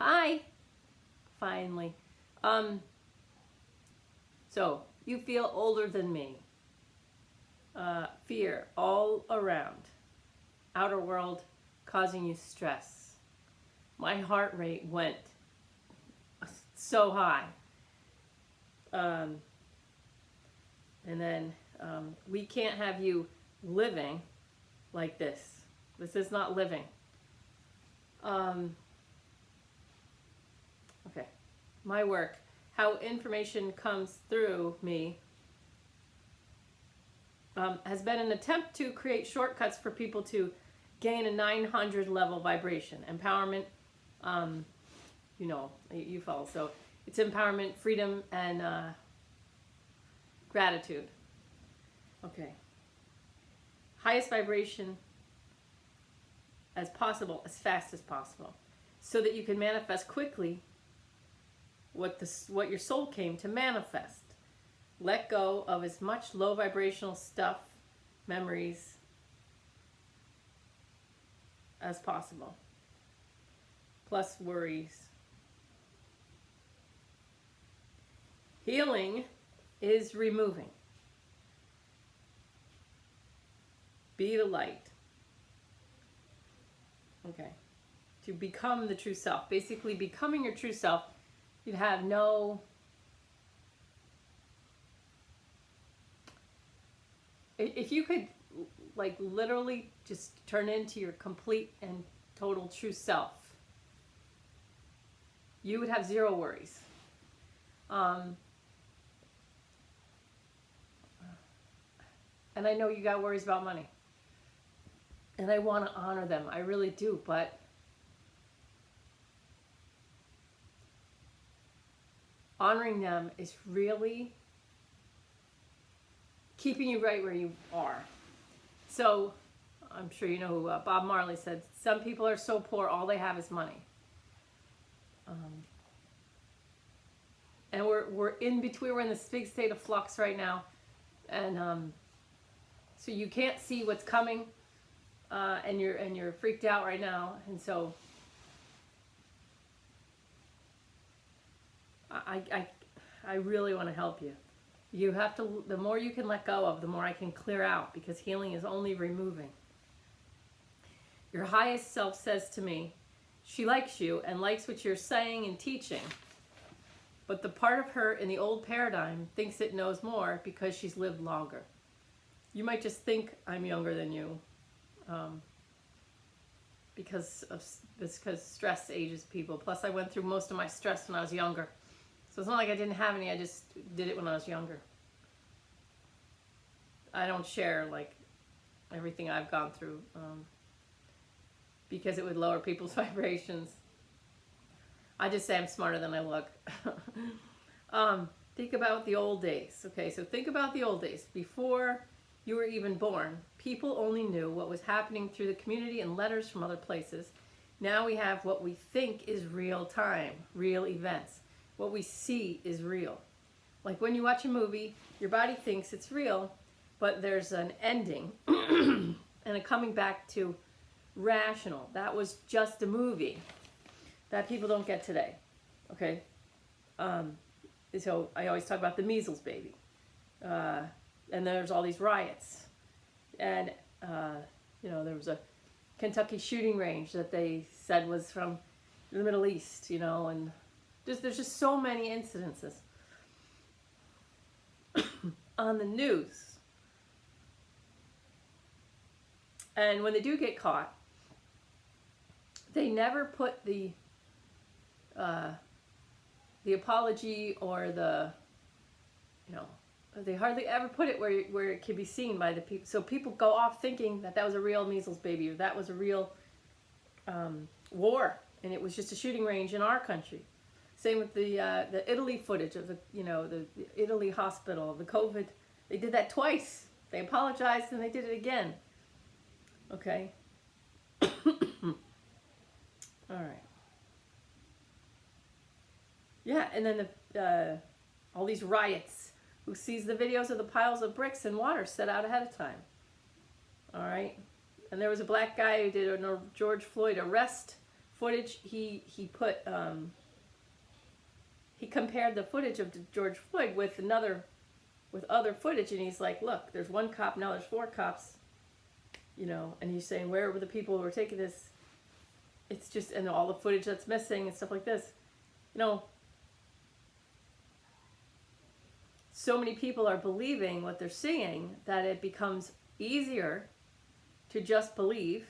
Hi. Finally. So you feel older than me. Fear all around. Outer world causing you stress. My heart rate went so high. And then we can't have you living like this. This is not living. Okay. My work. How information comes through me has been an attempt to create shortcuts for people to gain a 900 level vibration. Empowerment, you follow. So it's empowerment, freedom, and gratitude. Okay. Highest vibration as possible, as fast as possible, so that you can manifest quickly what your soul came to manifest. Let go of as much low vibrational stuff, memories, as possible. Plus worries. Healing is removing. Be the light. Okay. To become the true self. Basically, becoming your true self, you'd have no... If you could, like, literally just turn into your complete and total true self, you would have zero worries. And I know you got worries about money. And I want to honor them. I really do. But honoring them is really keeping you right where you are. So, I'm sure you know who Bob Marley said, some people are so poor, all they have is money. And we're in between, we're in this big state of flux right now. And so you can't see what's coming, and you're freaked out right now. And so I really want to help you. You have to, the more you can let go of, the more I can clear out, because healing is only removing. Your highest self says to me, she likes you and likes what you're saying and teaching. But the part of her in the old paradigm thinks it knows more because she's lived longer. You might just think I'm younger than you, because stress ages people. Plus I went through most of my stress when I was younger. So it's not like I didn't have any, I just did it when I was younger. I don't share, like, everything I've gone through, because it would lower people's vibrations. I just say I'm smarter than I look. Think about the old days. Okay, so think about the old days. Before you were even born, people only knew what was happening through the community and letters from other places. Now we have what we think is real time, real events. What we see is real. Like when you watch a movie, your body thinks it's real, but there's an ending and a coming back to rational. That was just a movie that people don't get today. Okay? So I always talk about the measles baby. And there's all these riots. And, there was a Kentucky shooting range that they said was from the Middle East, and there's just so many incidences on the news. And when they do get caught, they never put the apology or they hardly ever put it where it can be seen by the people. So people go off thinking that was a real measles baby, or that was a real war, and it was just a shooting range in our country. Same with the Italy footage of the Italy hospital, the COVID. They did that twice. They apologized and they did it again. Okay. All right. Yeah, and then all these riots. Who sees the videos of the piles of bricks and water set out ahead of time? All right. And there was a black guy who did a George Floyd arrest footage. He put he compared the footage of George Floyd with other footage, and he's like, look, there's one cop, now there's 4 cops, you know, and he's saying, where were the people who were taking this? It's just, and all the footage that's missing and stuff like this. You know, so many people are believing what they're seeing that it becomes easier to just believe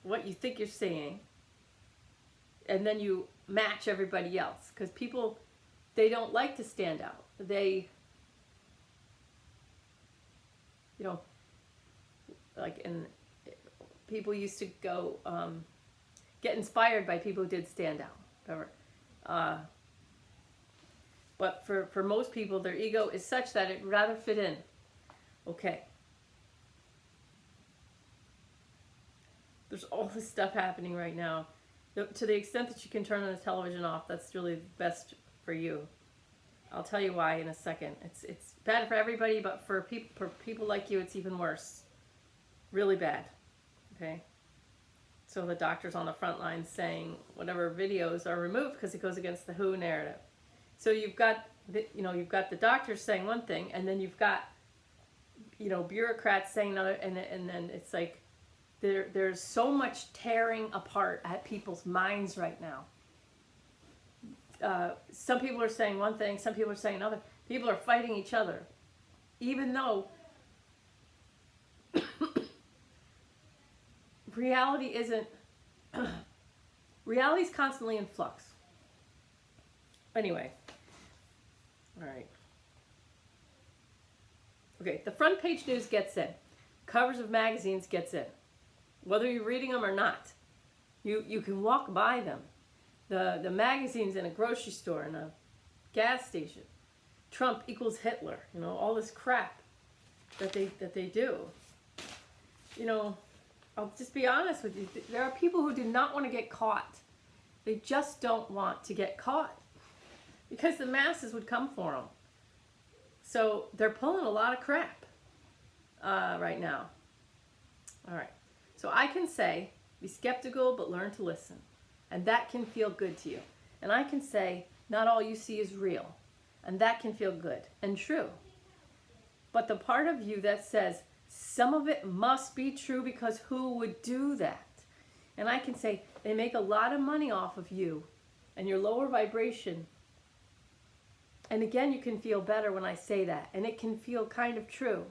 what you think you're seeing, and then you match everybody else, because people, they don't like to stand out. They, you know, like, and people used to go get inspired by people who did stand out, whatever. But for most people, their ego is such that it'd rather fit in. Okay. There's all this stuff happening right now. To the extent that you can turn the television off, that's really best for you. I'll tell you why in a second. It's bad for everybody, but for people like you, it's even worse. Really bad. Okay? So the doctors on the front line saying whatever videos are removed because it goes against the WHO narrative. So you've got you've got the doctors saying one thing, and then you've got, you know, bureaucrats saying another, and then it's like there's so much tearing apart at people's minds right now. Some people are saying one thing, some people are saying another. People are fighting each other, even though reality isn't. Reality's constantly in flux. Anyway. All right. Okay, the front page news gets in. Covers of magazines gets in. Whether you're reading them or not, you can walk by them. The magazines in a grocery store, in a gas station. Trump equals Hitler. You know, all this crap that they do. You know, I'll just be honest with you. There are people who do not want to get caught. They just don't want to get caught, because the masses would come for them. So they're pulling a lot of crap right now. All right. So I can say, be skeptical, but learn to listen. And that can feel good to you. And I can say, not all you see is real. And that can feel good and true. But the part of you that says, some of it must be true, because who would do that? And I can say, they make a lot of money off of you and your lower vibration. And again, you can feel better when I say that. And it can feel kind of true.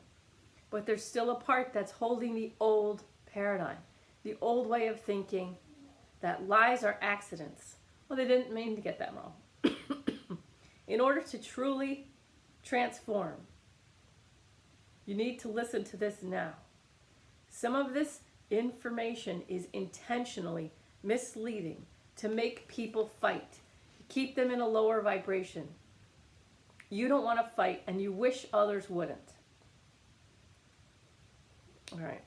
But there's still a part that's holding the old paradigm. The old way of thinking that lies are accidents. Well, they didn't mean to get that wrong. In order to truly transform, you need to listen to this now. Some of this information is intentionally misleading to make people fight, to keep them in a lower vibration. You don't want to fight, and you wish others wouldn't. All right.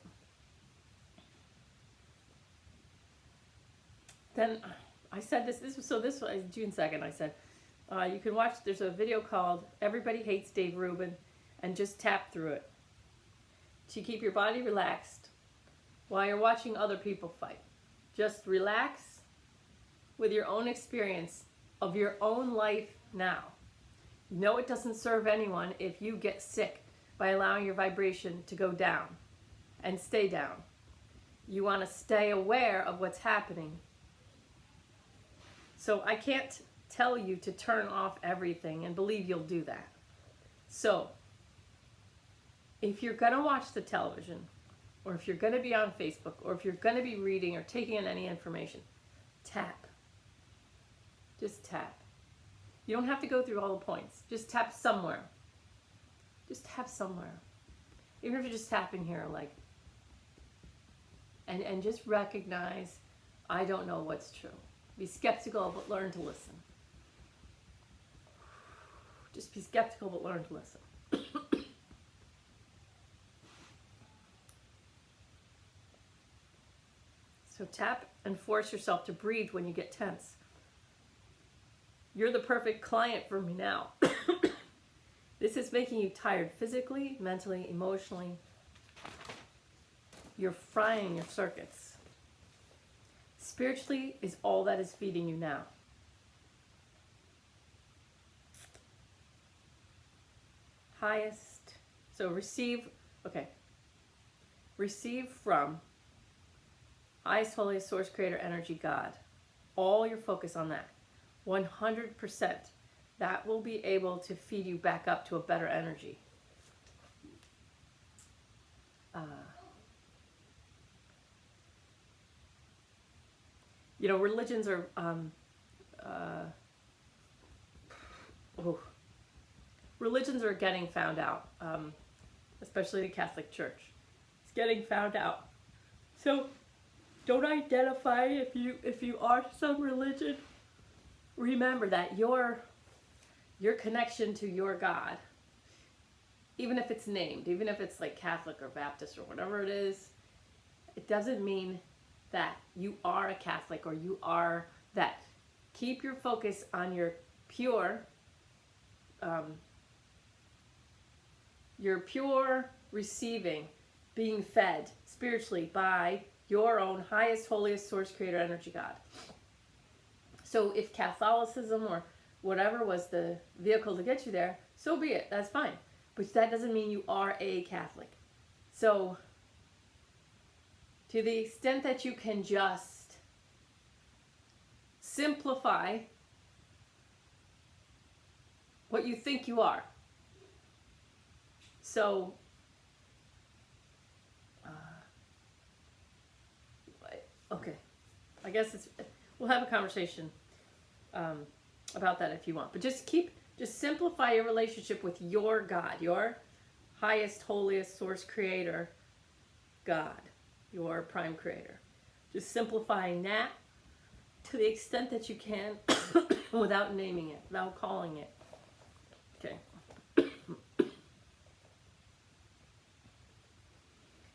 Then I said this was June 2nd. I said, you can watch, there's a video called Everybody Hates Dave Rubin, and just tap through it to keep your body relaxed while you're watching other people fight. Just relax with your own experience of your own life now. You know it doesn't serve anyone if you get sick by allowing your vibration to go down and stay down. You want to stay aware of what's happening. So I can't tell you to turn off everything and believe you'll do that. So if you're going to watch the television, or if you're going to be on Facebook, or if you're going to be reading or taking in any information, tap. Just tap. You don't have to go through all the points. Just tap somewhere. Just tap somewhere. Even if you're just tapping here, like, and just recognize, I don't know what's true. Be skeptical, but learn to listen. Just be skeptical, but learn to listen. So tap and force yourself to breathe when you get tense. You're the perfect client for me now. This is making you tired physically, mentally, emotionally. You're frying your circuits. spiritually is all that is feeding you now. Highest. So receive from highest, holiest, source, creator, energy, God. All your focus on that. 100%. That will be able to feed you back up to a better energy. Religions are religions are getting found out, especially the Catholic Church. It's getting found out. So don't identify if you are some religion. Remember that your connection to your God, even if it's named, even if it's like Catholic or Baptist or whatever it is, it doesn't mean that you are a Catholic or you are that. Keep your focus on your pure receiving, being fed spiritually by your own highest, holiest, source, creator, energy, God. So if Catholicism or whatever was the vehicle to get you there, so be it. That's fine. But that doesn't mean you are a Catholic. So to the extent that you can just simplify what you think you are. So, okay, I guess we'll have a conversation about that if you want. But just simplify your relationship with your God, your highest, holiest, source, creator, God, your prime creator. Just simplifying that to the extent that you can without naming it, without calling it. Okay.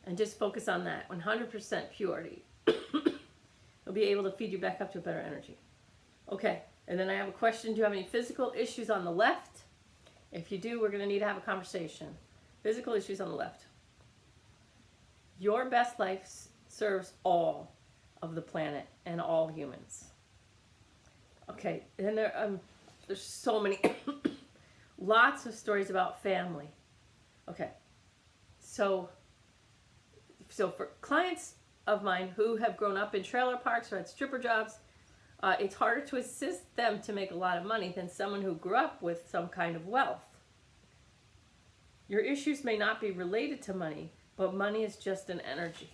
And just focus on that. 100% purity. It'll be able to feed you back up to a better energy. Okay. And then I have a question. Do you have any physical issues on the left? If you do, we're going to need to have a conversation. Physical issues on the left. Your best life serves all of the planet and all humans. Okay. And there's so many, lots of stories about family. Okay. So for clients of mine who have grown up in trailer parks or had stripper jobs, it's harder to assist them to make a lot of money than someone who grew up with some kind of wealth. Your issues may not be related to money, but money is just an energy.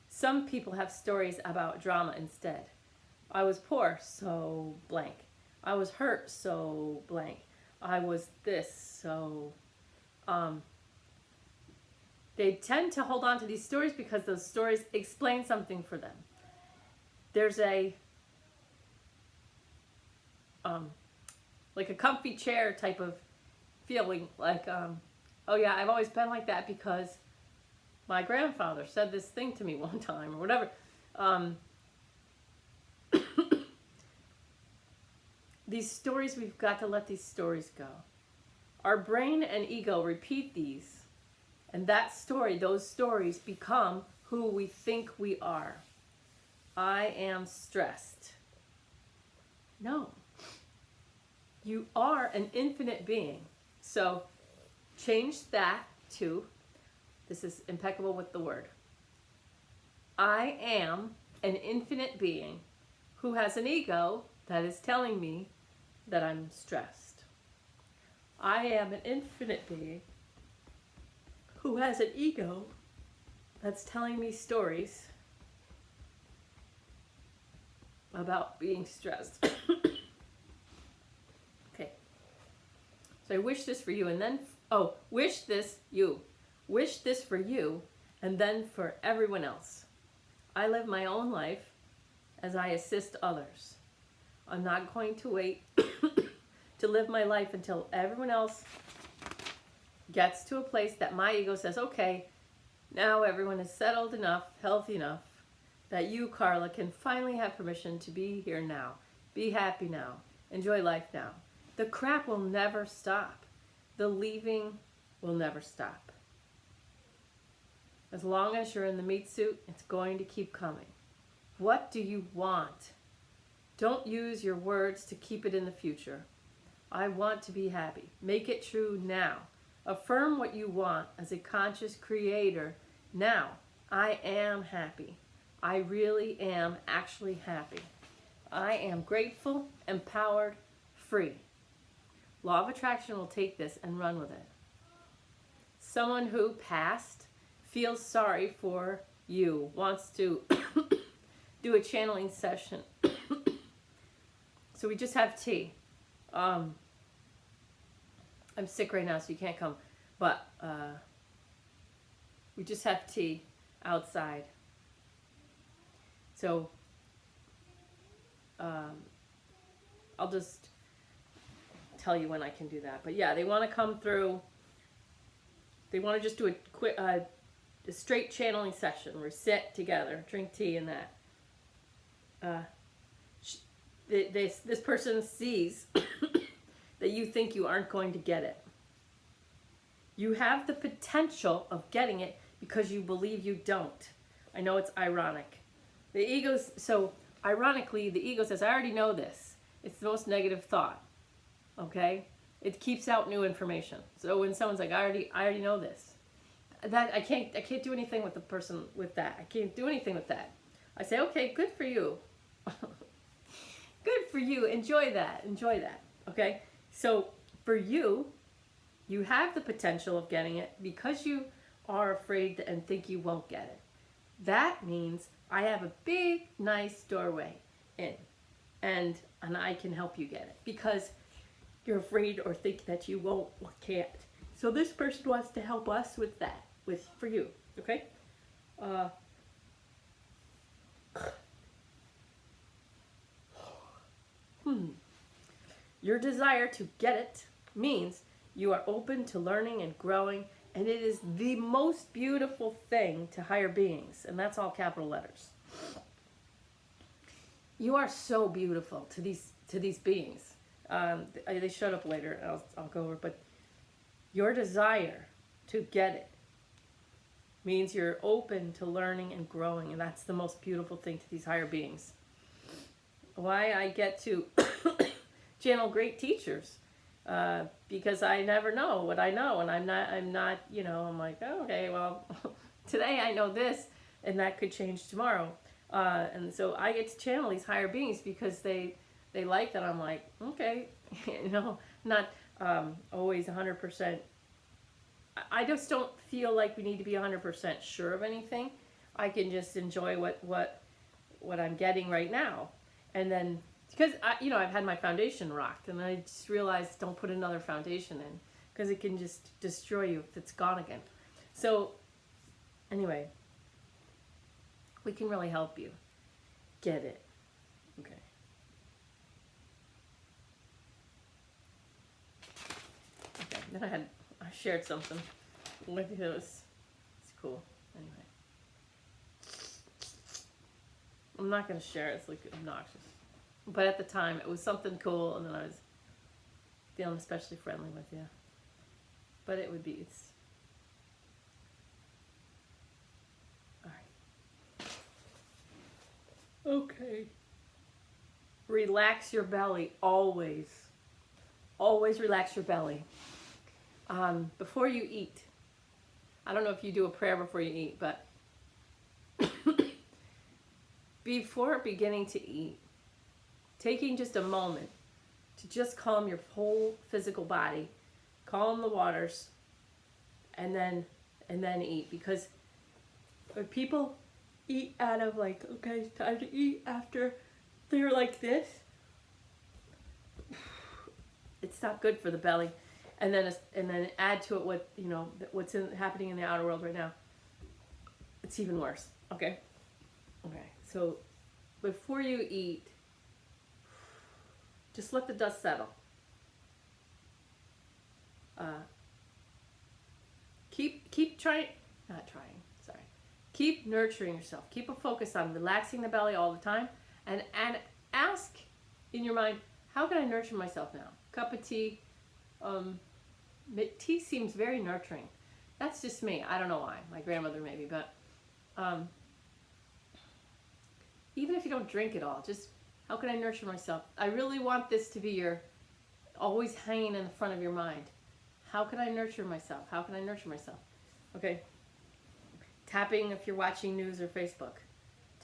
Some people have stories about drama instead. I was poor, so blank. I was hurt, so blank. I was this, so... They tend to hold on to these stories because those stories explain something for them. There's like a comfy chair type of feeling, like, oh yeah, I've always been like that because my grandfather said this thing to me one time or whatever. These stories, we've got to let these stories go. Our brain and ego repeat these. And those stories become who we think we are. I am stressed. No. You are an infinite being. So change that to, this is impeccable with the word. I am an infinite being who has an ego that is telling me that I'm stressed. I am an infinite being who has an ego that's telling me stories about being stressed. Okay. So I wish this for you, and then, wish this for you, and then for everyone else. I live my own life as I assist others. I'm not going to wait to live my life until everyone else gets to a place that my ego says, okay, now everyone is settled enough, healthy enough, that you, Carla, can finally have permission to be here now. Be happy now. Enjoy life now. The crap will never stop. The leaving will never stop. As long as you're in the meat suit, it's going to keep coming. What do you want? Don't use your words to keep it in the future. I want to be happy. Make it true now. Affirm what you want as a conscious creator now. I am happy. I really am actually happy. I am grateful, empowered, free. Law of Attraction will take this and run with it. Someone who passed feels sorry for you, wants to do a channeling session. So we just have tea. I'm sick right now, so you can't come. But we just have tea outside. So I'll just tell you when I can do that. But yeah, they want to come through. They want to just do a quick, a straight channeling session. We sit together, drink tea, and that. This person sees that you think you aren't going to get it. You have the potential of getting it because you believe you don't. I know it's ironic. The ego's, so ironically, the ego says, I already know this. It's the most negative thought. Okay? It keeps out new information. So when someone's like, I already know this. That I can't do anything with the person with that. I can't do anything with that. I say, okay, good for you. Good for you. Enjoy that. Enjoy that. Okay? So for you, you have the potential of getting it because you are afraid and think you won't get it. That means I have a big, nice doorway in, and I can help you get it because you're afraid or think that you won't or can't. So this person wants to help us with that, for you. Okay? Your desire to get it means you are open to learning and growing, and it is the most beautiful thing to higher beings, and that's all capital letters. You are so beautiful to these beings. They showed up later. I'll go over, but your desire to get it means you're open to learning and growing, and that's the most beautiful thing to these higher beings. Why I get to channel great teachers, because I never know what I know, and I'm not, I'm like, oh, okay, well, today I know this, and that could change tomorrow, and so I get to channel these higher beings because they like that I'm like, okay, not always 100%. I just don't feel like we need to be 100% sure of anything. I can just enjoy what I'm getting right now, and then. Because, I've had my foundation rocked, and I just realized don't put another foundation in, because it can just destroy you if it's gone again. So, anyway, we can really help you get it. Okay. Okay, then I shared something with you. It's cool. Anyway. I'm not going to share it. It's like obnoxious. But at the time, it was something cool, and then I was feeling especially friendly with you. But it's... Alright. Okay. Relax your belly, always. Always relax your belly. Before you eat. I don't know if you do a prayer before you eat, but... before beginning to eat, taking just a moment to just calm your whole physical body, calm the waters, and then eat. Because when people eat out of like, okay, it's time to eat after they're like this, it's not good for the belly. And then add to it what's happening in the outer world right now. It's even worse. Okay. Okay. So before you eat, just let the dust settle. Keep trying, not trying, sorry. Keep nurturing yourself. Keep a focus on relaxing the belly all the time, and ask in your mind, how can I nurture myself now? Cup of tea. Tea seems very nurturing. That's just me. I don't know why. My grandmother maybe, but even if you don't drink it all, just how can I nurture myself? I really want this to be your always hanging in the front of your mind. How can I nurture myself? How can I nurture myself? Okay. Tapping if you're watching news or Facebook.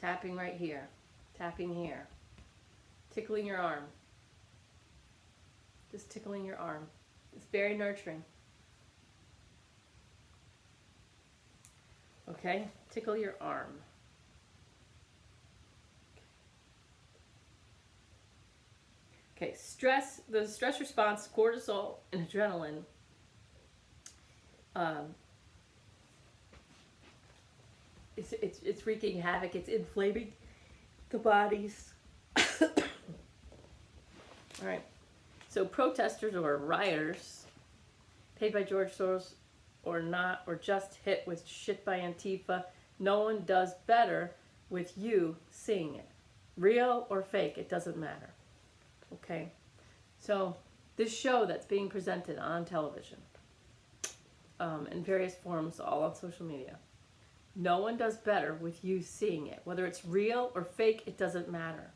Tapping right here. Tapping here. Tickling your arm. Just tickling your arm. It's very nurturing. Okay? Tickle your arm. Okay, stress, the stress response, cortisol and adrenaline. It's wreaking havoc. It's inflaming the bodies. All right. So protesters or rioters, paid by George Soros or not, or just hit with shit by Antifa, no one does better with you seeing it. Real or fake, it doesn't matter. Okay? So this show that's being presented on television, in various forms, all on social media, no one does better with you seeing it. Whether it's real or fake, it doesn't matter.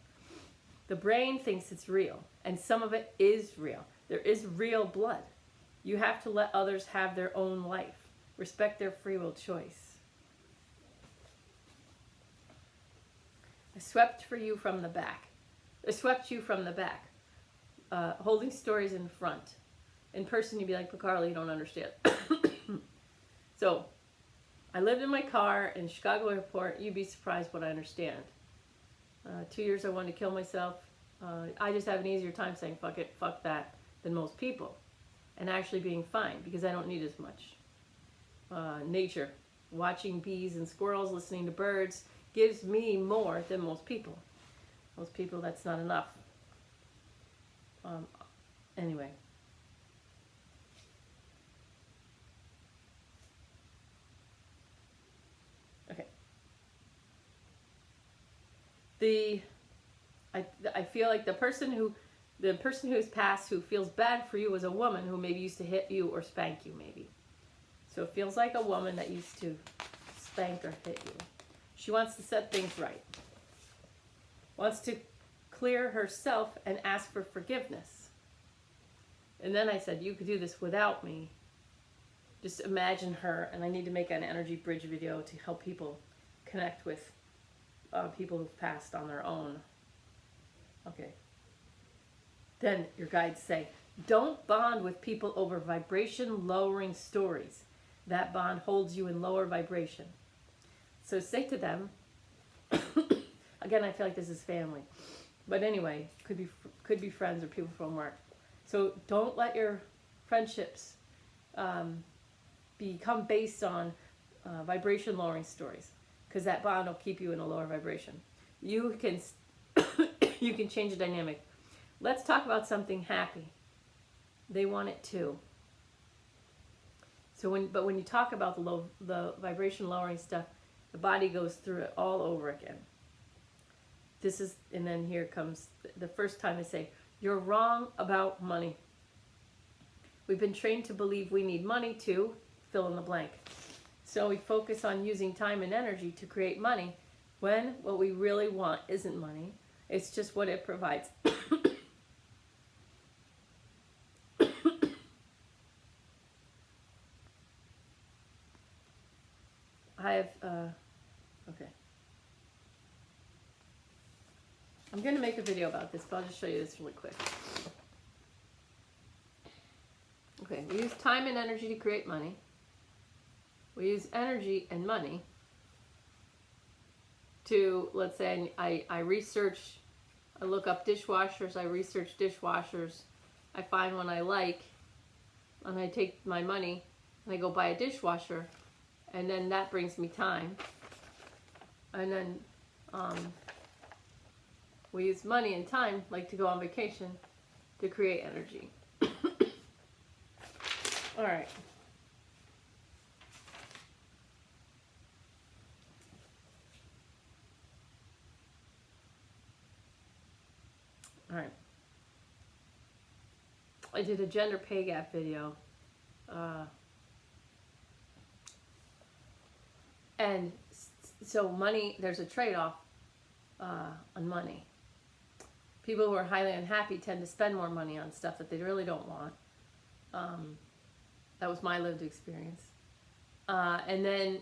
The brain thinks it's real, and some of it is real. There is real blood. You have to let others have their own life. Respect their free will choice. I swept for you from the back. I swept you from the back. Holding stories in front. In person, you'd be like, but Carla, you don't understand. So, I lived in my car in Chicago Airport. You'd be surprised what I understand. 2 years I wanted to kill myself. I just have an easier time saying fuck it, fuck that, than most people. And actually being fine, because I don't need as much. Nature, watching bees and squirrels, listening to birds, gives me more than most people. Most people, that's not enough. Anyway. Okay. I feel like the person who's passed who feels bad for you was a woman who maybe used to hit you or spank you maybe. So it feels like a woman that used to spank or hit you. She wants to set things right. Wants to clear herself and ask for forgiveness. And then I said, you could do this without me. Just imagine her, and I need to make an energy bridge video to help people connect with people who've passed on their own. Okay. Then your guides say, don't bond with people over vibration lowering stories. That bond holds you in lower vibration. So say to them, again, I feel like this is family. But anyway, could be friends or people from work. So don't let your friendships become based on vibration lowering stories, because that bond will keep you in a lower vibration. You can you can change the dynamic. Let's talk about something happy. They want it too. So when you talk about the vibration lowering stuff, the body goes through it all over again. And then here comes the first time I say, you're wrong about money. We've been trained to believe we need money to fill in the blank. So we focus on using time and energy to create money when what we really want isn't money. It's just what it provides. I have, okay. I'm going to make a video about this, but I'll just show you this really quick. Okay, we use time and energy to create money. We use energy and money to, let's say, I research, I look up dishwashers, I research dishwashers, I find one I like, and I take my money and I go buy a dishwasher, and then that brings me time. And then we use money and time, like to go on vacation, to create energy. All right. All right. I did a gender pay gap video. And so money, there's a trade-off. on money. People who are highly unhappy tend to spend more money on stuff that they really don't want. That was my lived experience. And then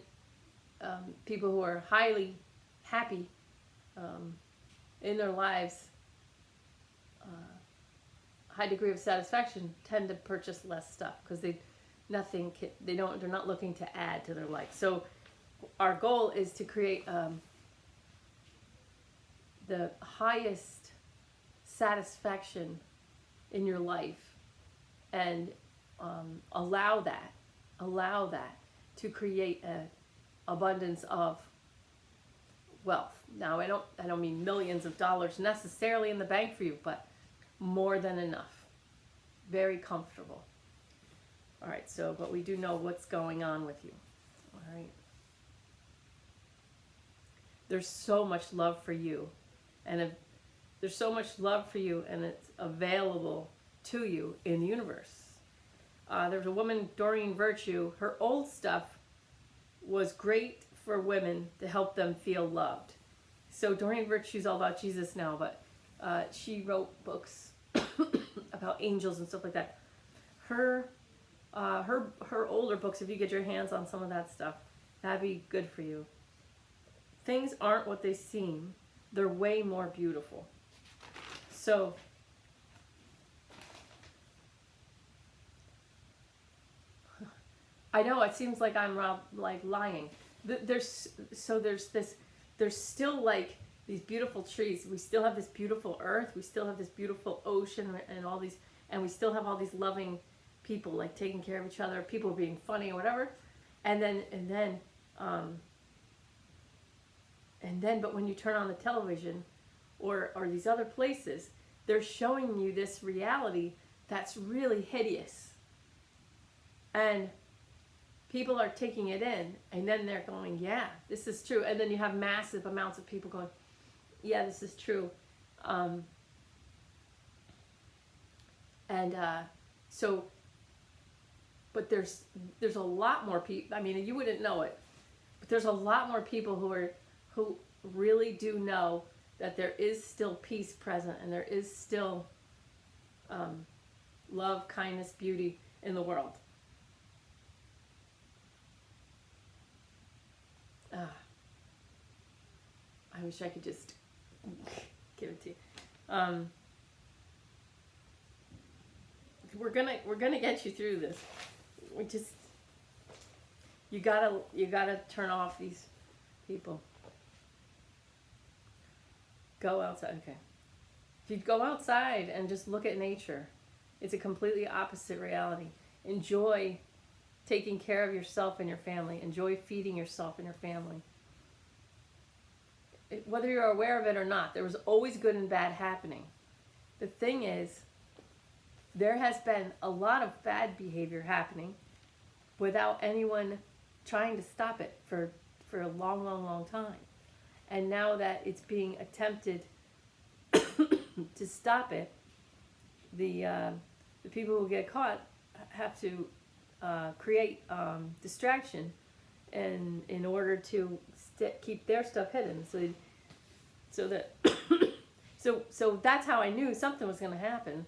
people who are highly happy in their lives, high degree of satisfaction, tend to purchase less stuff because they're not looking to add to their life. So our goal is to create the highest satisfaction in your life, and allow that to create an abundance of wealth. Now I don't mean millions of dollars necessarily in the bank for you, but more than enough. Very comfortable. All right, so but we do know what's going on with you. All right. There's so much love for you, and there's so much love for you, and it's available to you in the universe. There was a woman, Doreen Virtue. Her old stuff was great for women to help them feel loved. So Doreen Virtue's all about Jesus now, but she wrote books about angels and stuff like that. Her older books, if you get your hands on some of that stuff, that'd be good for you. Things aren't what they seem. They're way more beautiful. So I know it seems like I'm like lying. There's still like these beautiful trees. We still have this beautiful earth. We still have this beautiful ocean and all these, and we still have all these loving people like taking care of each other, people being funny or whatever. And then, but when you turn on the television or these other places, they're showing you this reality that's really hideous. And people are taking it in, and then they're going, yeah, this is true. And then you have massive amounts of people going, yeah, this is true. But there's a lot more people. I mean, you wouldn't know it, but there's a lot more people who really do know that there is still peace present, and there is still love, kindness, beauty in the world. I wish I could just give it to you. We're gonna get you through this. You gotta turn off these people. Go outside. Okay. If you go outside and just look at nature, it's a completely opposite reality. Enjoy taking care of yourself and your family. Enjoy feeding yourself and your family. Whether you're aware of it or not, there was always good and bad happening. The thing is, there has been a lot of bad behavior happening without anyone trying to stop it for a long, long, long time. And now that it's being attempted to stop it, the people who get caught have to create distraction in order to keep their stuff hidden. So that's how I knew something was going to happen,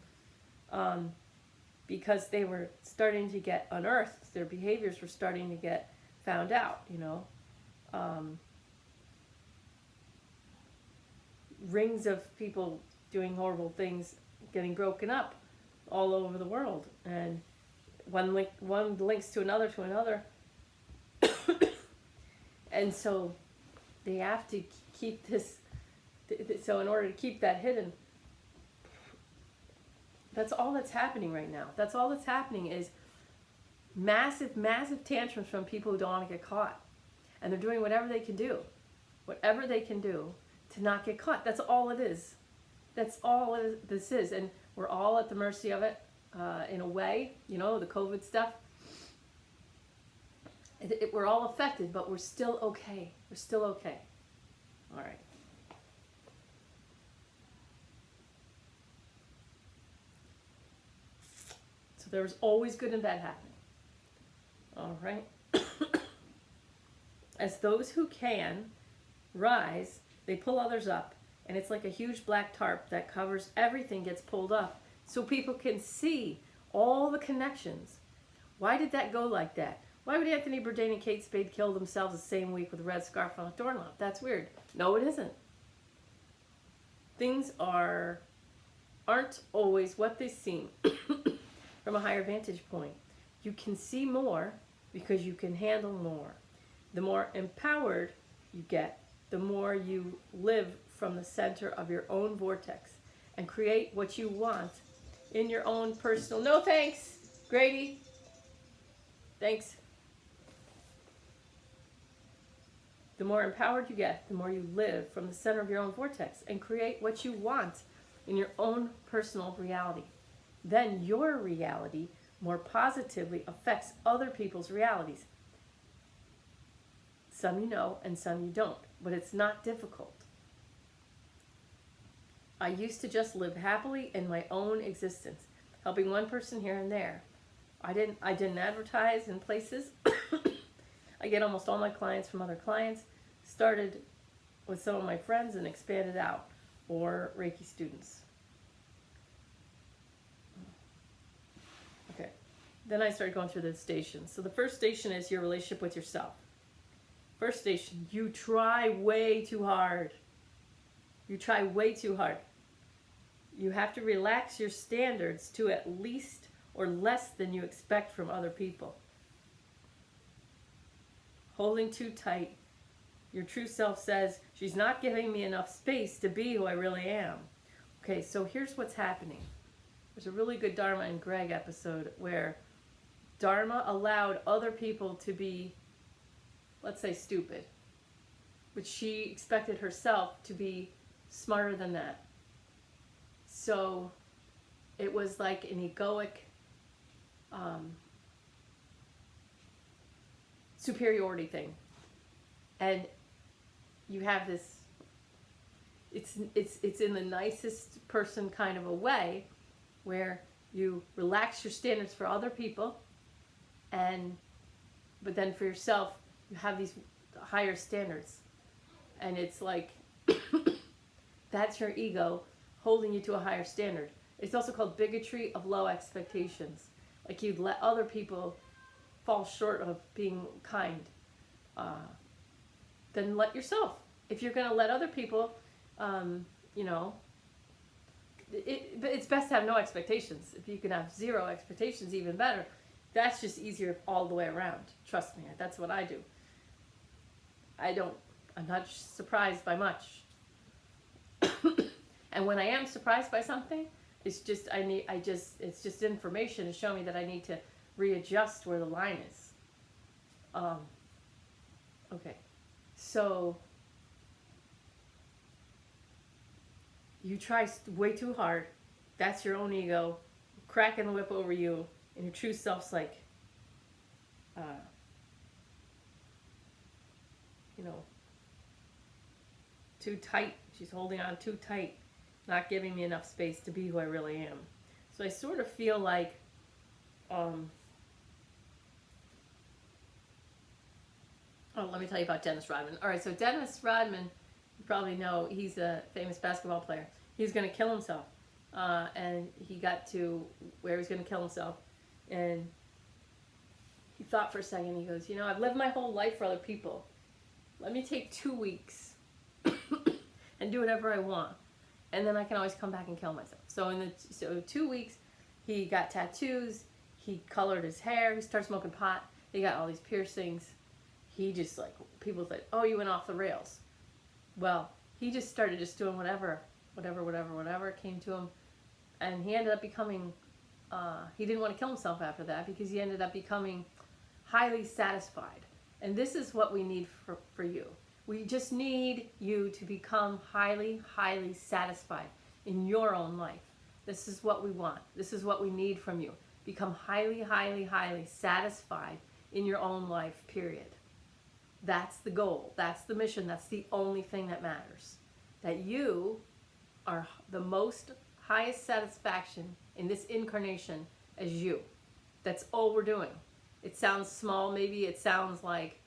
because they were starting to get unearthed. Their behaviors were starting to get found out. Rings of people doing horrible things getting broken up all over the world, and one links to another. And so they have to keep this. So in order to keep that hidden, that's all that's happening right now. That's all that's happening is massive, massive tantrums from people who don't want to get caught. And they're doing whatever they can do to not get caught. That's all it is. That's all this is. And we're all at the mercy of it, in a way, the COVID stuff. We're all affected, but we're still okay. We're still okay. All right. So there's always good and bad happening. All right. As those who can rise, they pull others up, and it's like a huge black tarp that covers everything, gets pulled up so people can see all the connections. Why did that go like that? Why would Anthony Bourdain and Kate Spade kill themselves the same week with a red scarf on a doorknob? That's weird. No, it isn't. Things aren't always what they seem from a higher vantage point. You can see more because you can handle more. The more empowered you get, the more you live from the center of your own vortex and create what you want in your own personal... No thanks, Grady. Thanks. The more empowered you get, the more you live from the center of your own vortex and create what you want in your own personal reality. Then your reality more positively affects other people's realities. Some you know and some you don't, but it's not difficult. I used to just live happily in my own existence, helping one person here and there. I didn't advertise in places. I get almost all my clients from other clients. Started with some of my friends and expanded out, or Reiki students. Okay. Then I started going through the stations. So the first station is your relationship with yourself. First station, you try way too hard. You try way too hard. You have to relax your standards to at least or less than you expect from other people. Holding too tight. Your true self says, she's not giving me enough space to be who I really am. Okay, so here's what's happening. There's a really good Dharma and Greg episode where Dharma allowed other people to be, let's say, stupid. But she expected herself to be smarter than that. So it was like an egoic superiority thing. And you have this, it's in the nicest person kind of a way where you relax your standards for other people, but then for yourself you have these higher standards, and it's like that's your ego holding you to a higher standard. It's also called bigotry of low expectations. Like you'd let other people fall short of being kind. Then let yourself. If you're going to let other people, but it's best to have no expectations. If you can have zero expectations, even better. That's just easier all the way around. Trust me, that's what I do. I'm not surprised by much. And when I am surprised by something, it's just it's just information to show me that I need to readjust where the line is. Okay. So you try way too hard. That's your own ego cracking the whip over you, and your true self's like, too tight. She's holding on too tight, not giving me enough space to be who I really am. So I sort of feel like, let me tell you about Dennis Rodman. All right, so Dennis Rodman, you probably know, he's a famous basketball player. He's going to kill himself. And he got to where he was going to kill himself. And he thought for a second, he goes, I've lived my whole life for other people. Let me take 2 weeks and do whatever I want. And then I can always come back and kill myself. So 2 weeks, he got tattoos. He colored his hair. He started smoking pot. He got all these piercings. He just people said, oh, you went off the rails. Well, he just started just doing whatever came to him. And he ended up becoming, he didn't want to kill himself after that because he ended up becoming highly satisfied. And this is what we need for you. We just need you to become highly, highly satisfied in your own life. This is what we want. This is what we need from you. Become highly, highly, highly satisfied in your own life, period. That's the goal. That's the mission. That's the only thing that matters. That you are the most highest satisfaction in this incarnation as you. That's all we're doing. It sounds small. Maybe it sounds like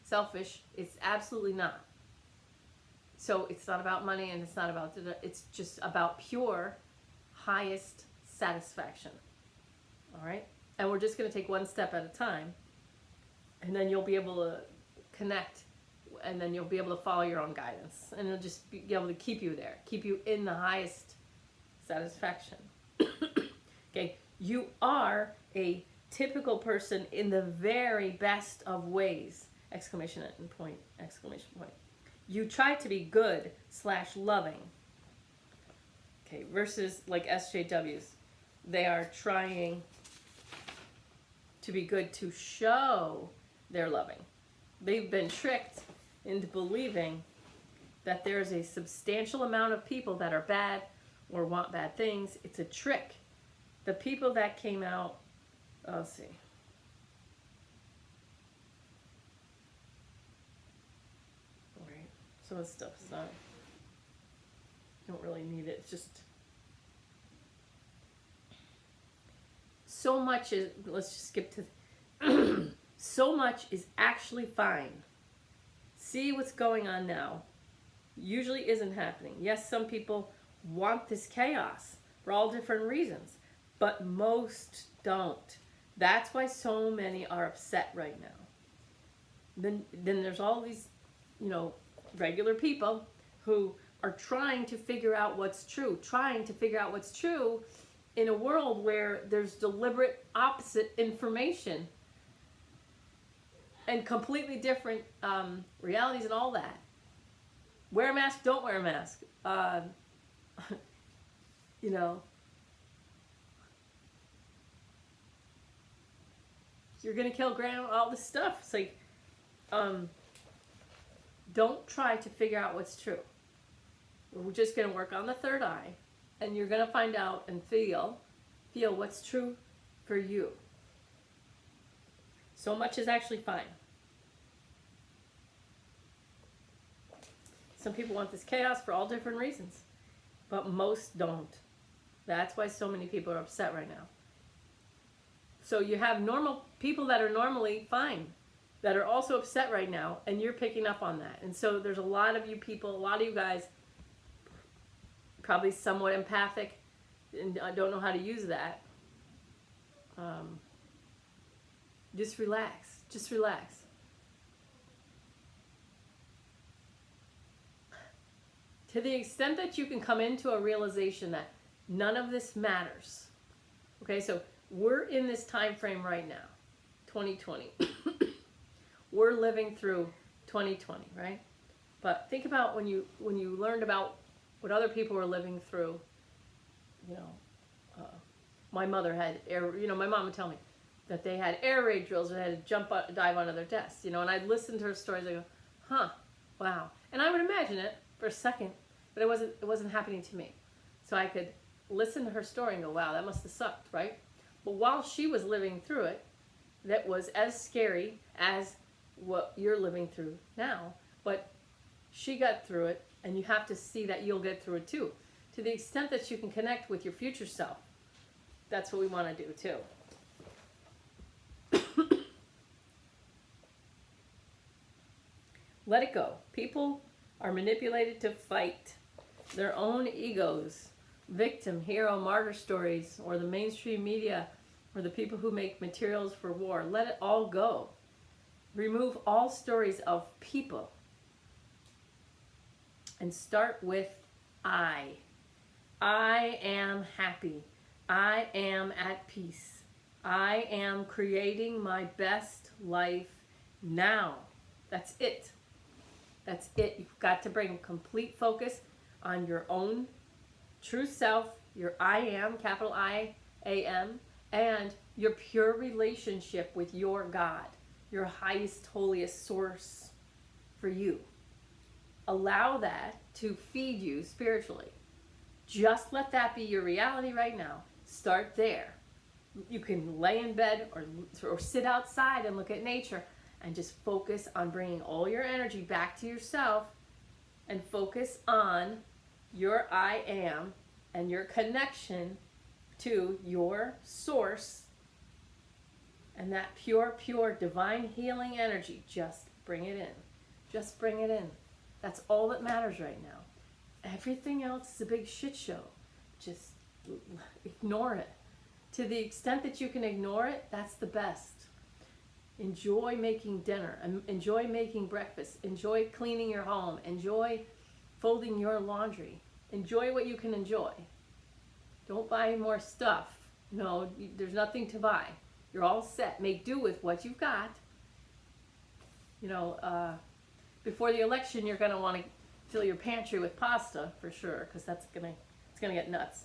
selfish. It's absolutely not. So it's not about money, and it's not about, it's just about pure highest satisfaction. All right? And we're just going to take one step at a time, and then you'll be able to connect, and then you'll be able to follow your own guidance, and it'll just be able to keep you there, keep you in the highest satisfaction. Okay, you are a typical person in the very best of ways! Exclamation point, exclamation point. You try to be good / loving. Okay, versus like SJWs. They are trying to be good to show they're loving. They've been tricked into believing that there's a substantial amount of people that are bad or want bad things. It's a trick. The people that came out, let's see. All right, some of the stuff is not, don't really need it. It's just so much is, let's just skip to, so much is actually fine. See what's going on now. Usually isn't happening. Yes, some people want this chaos for all different reasons, but most don't. That's why so many are upset right now. Then there's all these, regular people who are trying to figure out what's true, in a world where there's deliberate opposite information and completely different realities and all that. Wear a mask, don't wear a mask. You're gonna kill grandma, all this stuff. It's like, don't try to figure out what's true. We're just gonna work on the third eye, and you're gonna find out and feel what's true for you. So much is actually fine. Some people want this chaos for all different reasons, but most don't. That's why so many people are upset right now. So you have normal people that are normally fine, that are also upset right now, and you're picking up on that. And so there's a lot of you people, a lot of you guys, probably somewhat empathic, and I don't know how to use that. Just relax. Just relax. To the extent that you can come into a realization that none of this matters. Okay, so we're in this time frame right now, 2020. We're living through 2020, right? But think about when you learned about what other people were living through. My mother had air. My mom would tell me that they had air raid drills and they had to dive onto their desks. And I'd listen to her stories. I go, huh, wow. And I would imagine it for a second, but it wasn't happening to me. So I could listen to her story and go, wow, that must have sucked, right? But while she was living through it, that was as scary as what you're living through now. But she got through it, and you have to see that you'll get through it too. To the extent that you can connect with your future self, that's what we want to do too. Let it go. People are manipulated to fight their own egos, victim, hero, martyr stories, or the mainstream media, or the people who make materials for war. Let it all go. Remove all stories of people and start with I. I am happy. I am at peace. I am creating my best life now. That's it. That's it. You've got to bring complete focus on your own true self, your I am, capital I-A-M, and your pure relationship with your God, your highest, holiest source for you. Allow that to feed you spiritually. Just let that be your reality right now. Start there. You can lay in bed or sit outside and look at nature and just focus on bringing all your energy back to yourself and focus on your I am and your connection to your source and that pure, divine healing energy. Just bring it in. Just bring it in. That's all that matters right now. Everything else is a big shit show. Just ignore it. To the extent that you can ignore it, that's the best. Enjoy making dinner. Enjoy making breakfast. Enjoy cleaning your home. Enjoy folding your laundry. Enjoy what you can enjoy. Don't buy more stuff. No, there's nothing to buy. You're all set. Make do with what you've got. You know, before the election, you're going to want to fill your pantry with pasta for sure, because it's going to get nuts.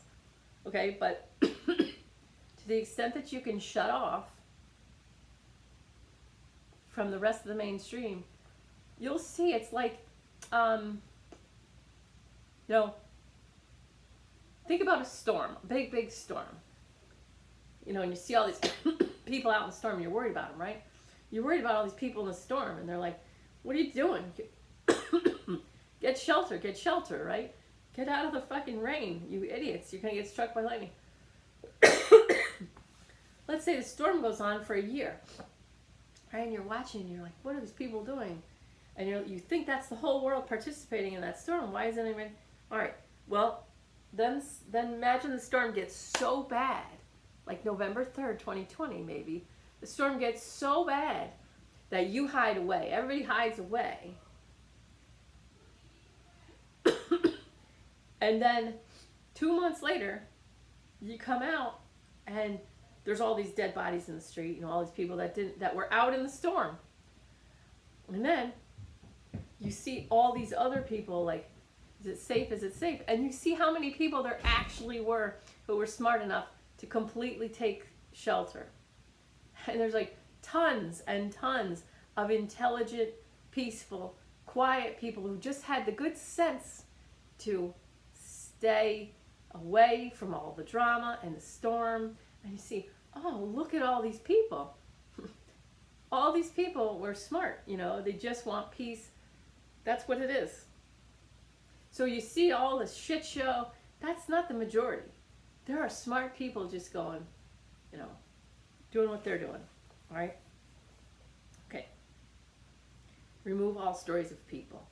Okay, but to the extent that you can shut off from the rest of the mainstream, you'll see it's like, you know, think about a storm, a big, big storm. You know, and you see all these people out in the storm, you're worried about them, right? You're worried about all these people in the storm, and they're like, what are you doing? Get shelter, right? Get out of the fucking rain, you idiots. You're going to get struck by lightning. Let's say the storm goes on for a year, right? And you're watching, and you're like, what are these people doing? And you think that's the whole world participating in that storm. Why isn't anyone? All right, well, then imagine the storm gets so bad, like November 3rd, 2020 maybe. The storm gets so bad that you hide away. Everybody hides away. And then 2 months later, you come out and there's all these dead bodies in the street, you know, all these people that were out in the storm. And then you see all these other people, like, is it safe? Is it safe? And you see how many people there actually were who were smart enough to completely take shelter. And there's like tons and tons of intelligent, peaceful, quiet people who just had the good sense to stay away from all the drama and the storm. And you see, oh, look at all these people. All these people were smart, you know, they just want peace. That's what it is. So you see all this shit show, that's not the majority. There are smart people just going, you know, doing what they're doing, all right? Okay. Remove all stories of people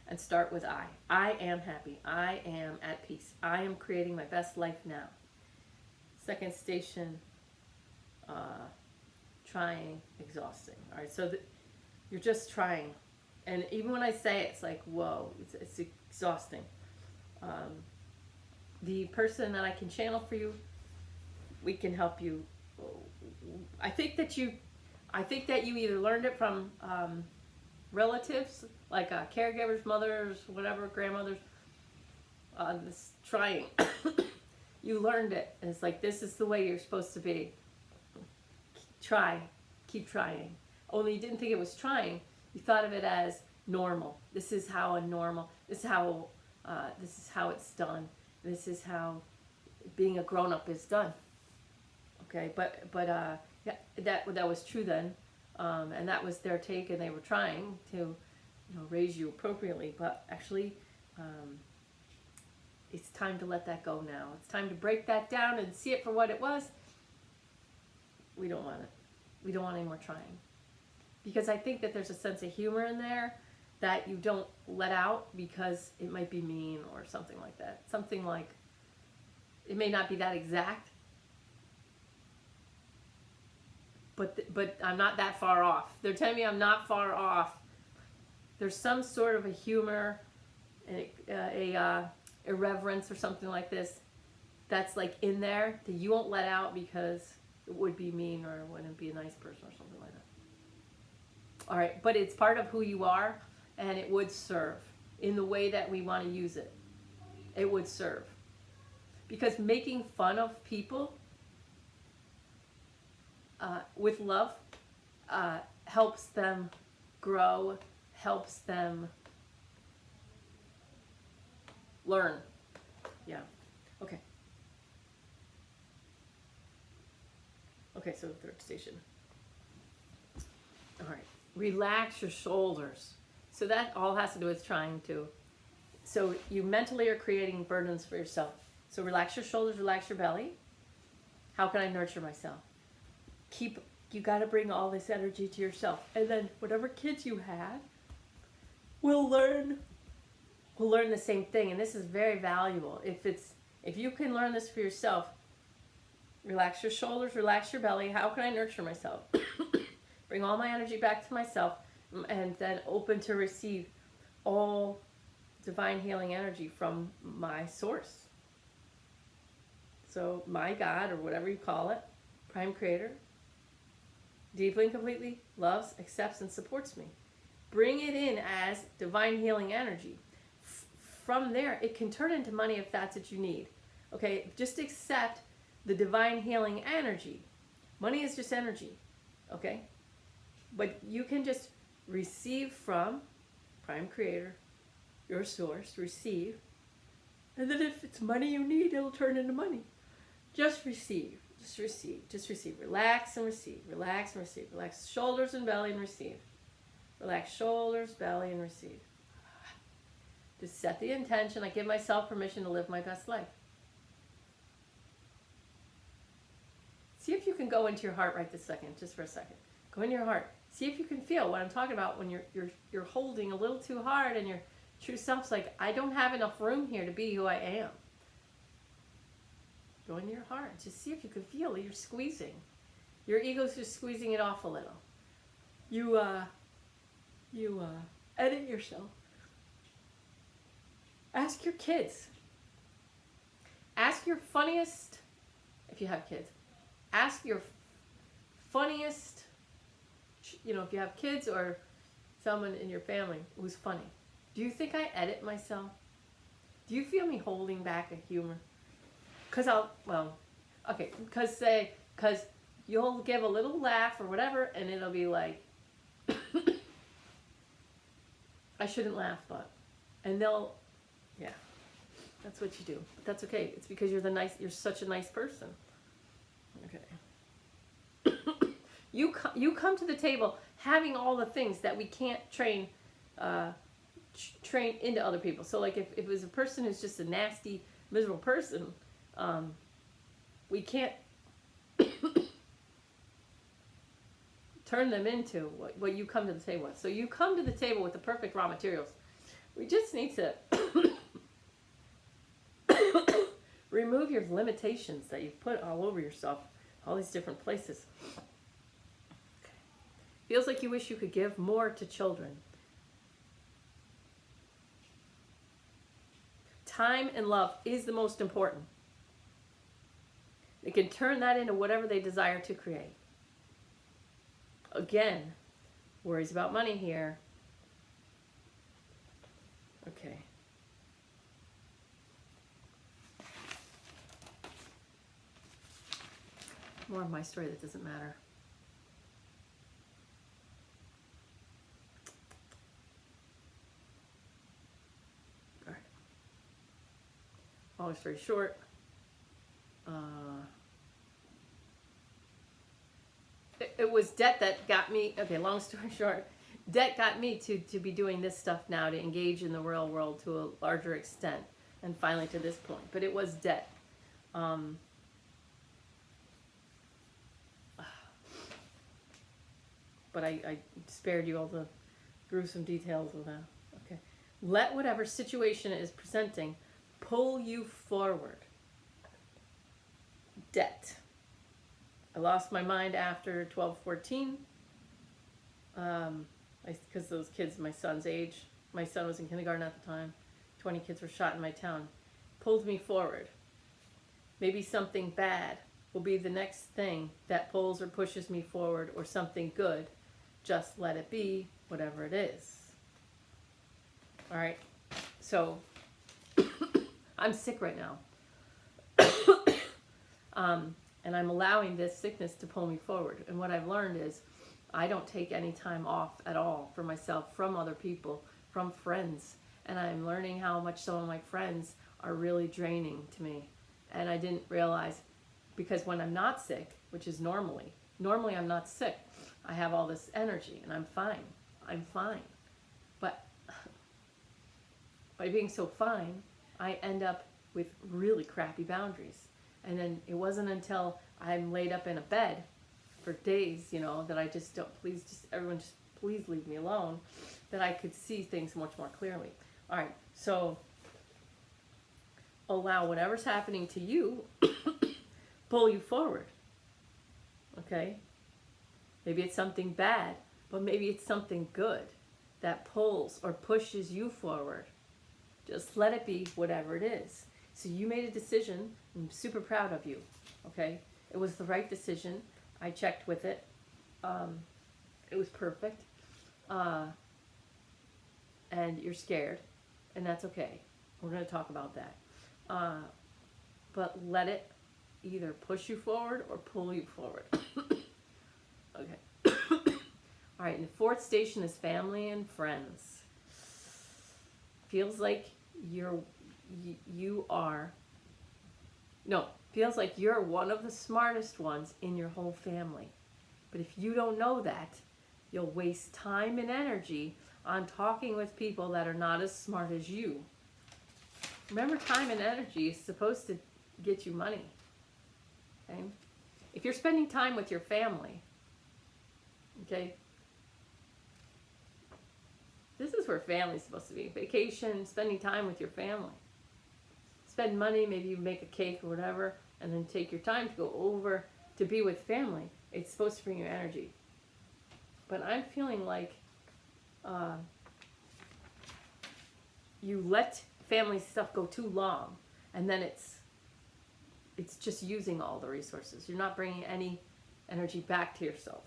and start with I. I am happy. I am at peace. I am creating my best life now. Second station, trying, exhausting. All right, so you're just trying. And even when I say it, it's like, whoa, it's exhausting. The person that I can channel for you, we can help you. I think that you either learned it from relatives, like caregivers, mothers, whatever, grandmothers. This trying, you learned it, and it's like, this is the way you're supposed to be. Try, keep trying. Only you didn't think it was trying. You thought of it as normal. This is how this is how it's done. This is how being a grown-up is done. Okay, but yeah, that was true then, and that was their take, and they were trying to, you know, raise you appropriately. But actually, it's time to let that go now. It's time to break that down and see it for what it was. We don't want it. We don't want any more trying, because I think that there's a sense of humor in there that you don't let out because it might be mean or something like that. Something like, it may not be that exact, but I'm not that far off. They're telling me I'm not far off. There's some sort of a humor, a irreverence or something like this that's like in there that you won't let out because it would be mean or it wouldn't be a nice person or something like that. All right, but it's part of who you are, and it would serve in the way that we want to use it. It would serve. Because making fun of people with love helps them grow, helps them learn. Yeah. Okay. Okay, so third station. All right. Relax your shoulders. So that all has to do with trying to. So you mentally are creating burdens for yourself. So relax your shoulders, relax your belly. How can I nurture myself? You got to bring all this energy to yourself. And then whatever kids you had will learn who learn the same thing, and this is very valuable. If you can learn this for yourself, relax your shoulders, relax your belly. How can I nurture myself? Bring all my energy back to myself, and then open to receive all divine healing energy from my source. So my God, or whatever you call it, Prime Creator, deeply and completely loves, accepts, and supports me. Bring it in as divine healing energy. From there, it can turn into money if that's what you need. Okay, just accept the divine healing energy. Money is just energy, okay? But you can just receive from Prime Creator, your source, receive. And then if it's money you need, it'll turn into money. Just receive, just receive, just receive. Relax and receive, relax and receive. Relax shoulders and belly and receive. Relax shoulders, belly, and receive. Just set the intention. I give myself permission to live my best life. See if you can go into your heart right this second, just for a second. Go into your heart. See if you can feel what I'm talking about when you're holding a little too hard and your true self's like, I don't have enough room here to be who I am. Go into your heart. Just see if you can feel it. You're squeezing. Your ego's just squeezing it off a little. You edit yourself. Ask your kids. Ask your funniest, if you have kids, ask your funniest, if you have kids or someone in your family who's funny. Do you think I edit myself? Do you feel me holding back a humor? Because you'll give a little laugh or whatever, and it'll be like, I shouldn't laugh, but, and they'll, yeah, that's what you do. But that's okay. It's because you're such a nice person. Okay. You come to the table having all the things that we can't train into other people. So like if it was a person who's just a nasty, miserable person, we can't turn them into what you come to the table with. So you come to the table with the perfect raw materials. We just need to remove your limitations that you've put all over yourself, all these different places. Okay. Feels like you wish you could give more to children. Time and love is the most important. They can turn that into whatever they desire to create. Again, worries about money here. Okay. More of my story that doesn't matter. All right. Long story short, it was debt that got me, okay, long story short, debt got me to be doing this stuff now, to engage in the real world to a larger extent, and finally to this point. But it was debt. But I spared you all the gruesome details of that. Okay. Let whatever situation is presenting pull you forward. Debt. I lost my mind after 12-14. Because those kids my son's age, my son was in kindergarten at the time, 20 kids were shot in my town, pulled me forward. Maybe something bad will be the next thing that pulls or pushes me forward, or something good. Just let it be, whatever it is. All right. So I'm sick right now. And I'm allowing this sickness to pull me forward. And what I've learned is I don't take any time off at all for myself, from other people, from friends. And I'm learning how much some of my friends are really draining to me. And I didn't realize, because when I'm not sick, which is normally I'm not sick, I have all this energy and I'm fine. But by being so fine, I end up with really crappy boundaries. And then it wasn't until I'm laid up in a bed for days, that I everyone just please leave me alone, that I could see things much more clearly. All right, so allow whatever's happening to you pull you forward. Okay? Maybe it's something bad, but maybe it's something good that pulls or pushes you forward. Just let it be whatever it is. So you made a decision. I'm super proud of you. Okay? It was the right decision. I checked with it. It was perfect. And you're scared. And that's okay. We're going to talk about that. But let it either push you forward or pull you forward. Okay. All right, and the fourth station is family and friends. Feels like feels like you're one of the smartest ones in your whole family. But if you don't know that, you'll waste time and energy on talking with people that are not as smart as you. Remember, time and energy is supposed to get you money. Okay? If you're spending time with your family, okay, this is where family's supposed to be. Vacation, spending time with your family. Spend money, maybe you make a cake or whatever, and then take your time to go over to be with family. It's supposed to bring you energy. But I'm feeling like you let family stuff go too long, and then it's just using all the resources. You're not bringing any energy back to yourself.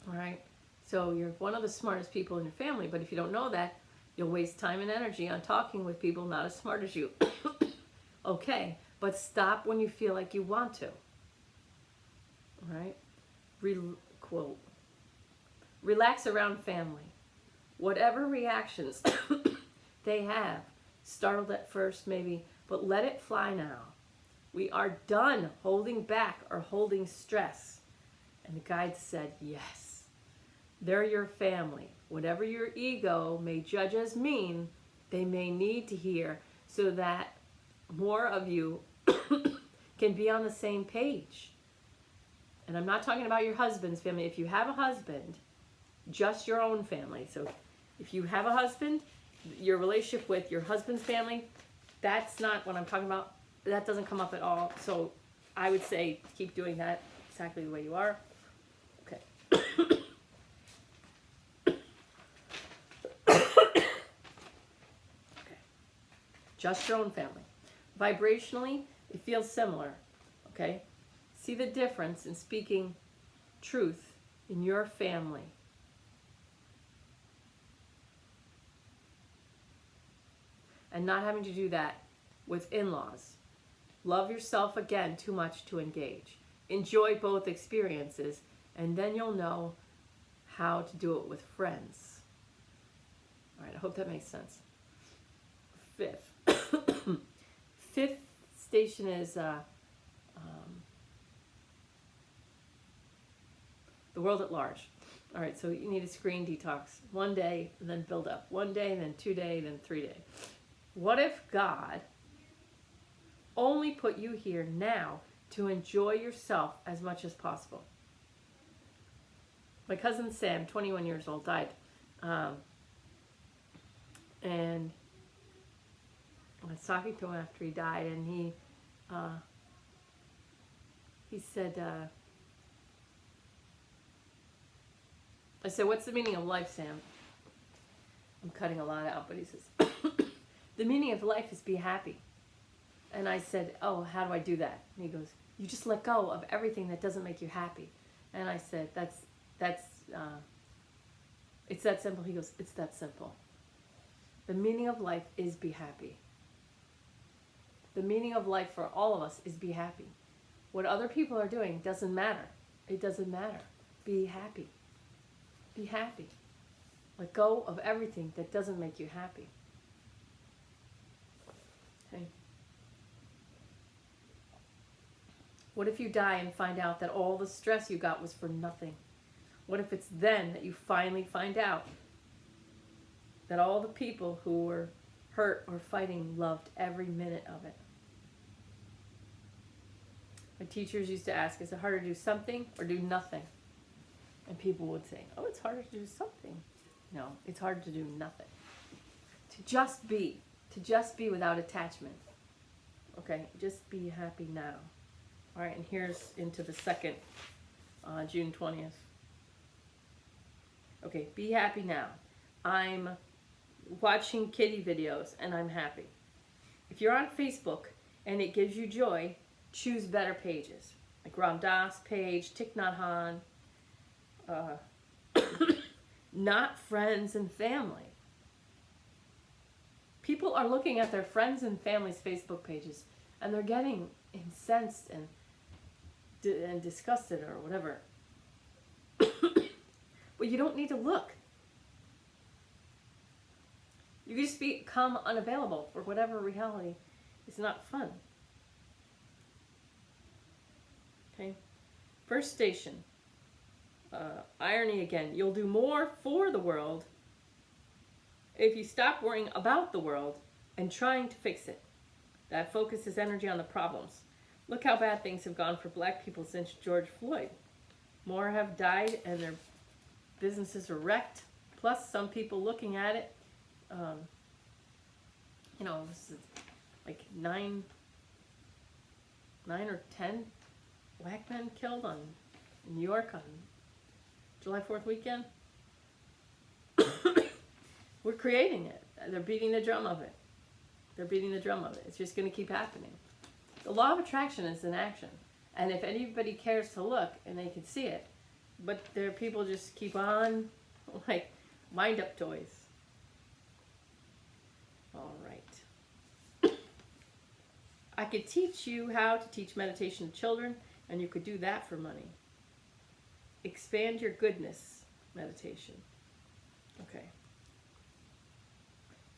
All right? So you're one of the smartest people in your family, but if you don't know that, you'll waste time and energy on talking with people not as smart as you. Okay, but stop when you feel like you want to. All right? Quote. Relax around family. Whatever reactions they have, startled at first maybe, but let it fly now. We are done holding back or holding stress. And the guide said, yes. They're your family. Whatever your ego may judge as mean, they may need to hear so that more of you can be on the same page. And I'm not talking about your husband's family. If you have a husband, just your own family. So if you have a husband, your relationship with your husband's family, that's not what I'm talking about. That doesn't come up at all. So I would say keep doing that exactly the way you are. Okay. Just your own family. Vibrationally, it feels similar, okay? See the difference in speaking truth in your family. And not having to do that with in-laws. Love yourself again too much to engage. Enjoy both experiences, and then you'll know how to do it with friends. All right, I hope that makes sense. Fifth station is the world at large. All right, so you need a screen detox. 1 day, and then build up. 1 day, then 2 days, then 3 days. What if God only put you here now to enjoy yourself as much as possible? My cousin Sam, 21 years old, died. And I was talking to him after he died, and he said, I said, what's the meaning of life, Sam? I'm cutting a lot out, but he says, the meaning of life is be happy. And I said, oh, how do I do that? And he goes, you just let go of everything that doesn't make you happy. And I said, it's that simple. He goes, it's that simple. The meaning of life is be happy. The meaning of life for all of us is be happy. What other people are doing doesn't matter. It doesn't matter. Be happy. Be happy. Let go of everything that doesn't make you happy. Okay. What if you die and find out that all the stress you got was for nothing? What if it's then that you finally find out that all the people who were hurt or fighting loved every minute of it? My teachers used to ask, is it harder to do something or do nothing? And people would say, oh, it's harder to do something. No, it's hard to do nothing. To just be without attachment. Okay, just be happy now. All right, and here's into the second, June 20th. Okay, be happy now. I'm watching kitty videos and I'm happy. If you're on Facebook and it gives you joy, choose better pages. Like Ram Dass page, Thich Nhat Hanh, not friends and family. People are looking at their friends and family's Facebook pages and they're getting incensed and disgusted or whatever. But you don't need to look. You can just become unavailable for whatever reality is not fun. Okay? First station. Irony again. You'll do more for the world if you stop worrying about the world and trying to fix it. That focuses energy on the problems. Look how bad things have gone for black people since George Floyd. More have died and their businesses are wrecked. Plus, some people looking at it, this is like 9 or 10 black men killed in New York on July 4th weekend. We're creating it. They're beating the drum of it. It's just going to keep happening. The law of attraction is in action. And if anybody cares to look and they can see it, but there are people just keep on like wind-up toys. All right. I could teach you how to teach meditation to children, and you could do that for money. Expand your goodness meditation. Okay.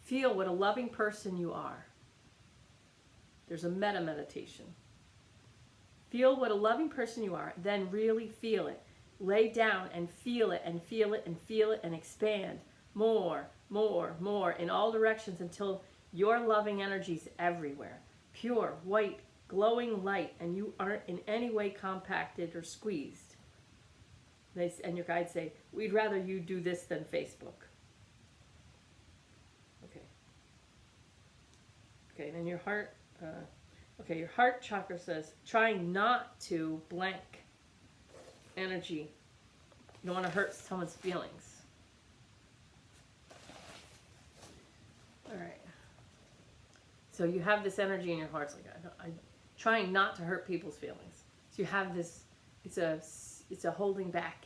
Feel what a loving person you are. There's a meta meditation. Feel what a loving person you are, then really feel it. Lay down and feel it and feel it and feel it and expand more, more, more in all directions until your loving energy is everywhere. Pure, white, glowing light, and you aren't in any way compacted or squeezed. And your guides say, we'd rather you do this than Facebook. Okay, and then your heart, your heart chakra says, try not to blank energy. You don't want to hurt someone's feelings. All right. So you have this energy in your heart. It's like, I'm trying not to hurt people's feelings. So you have this, it's a holding back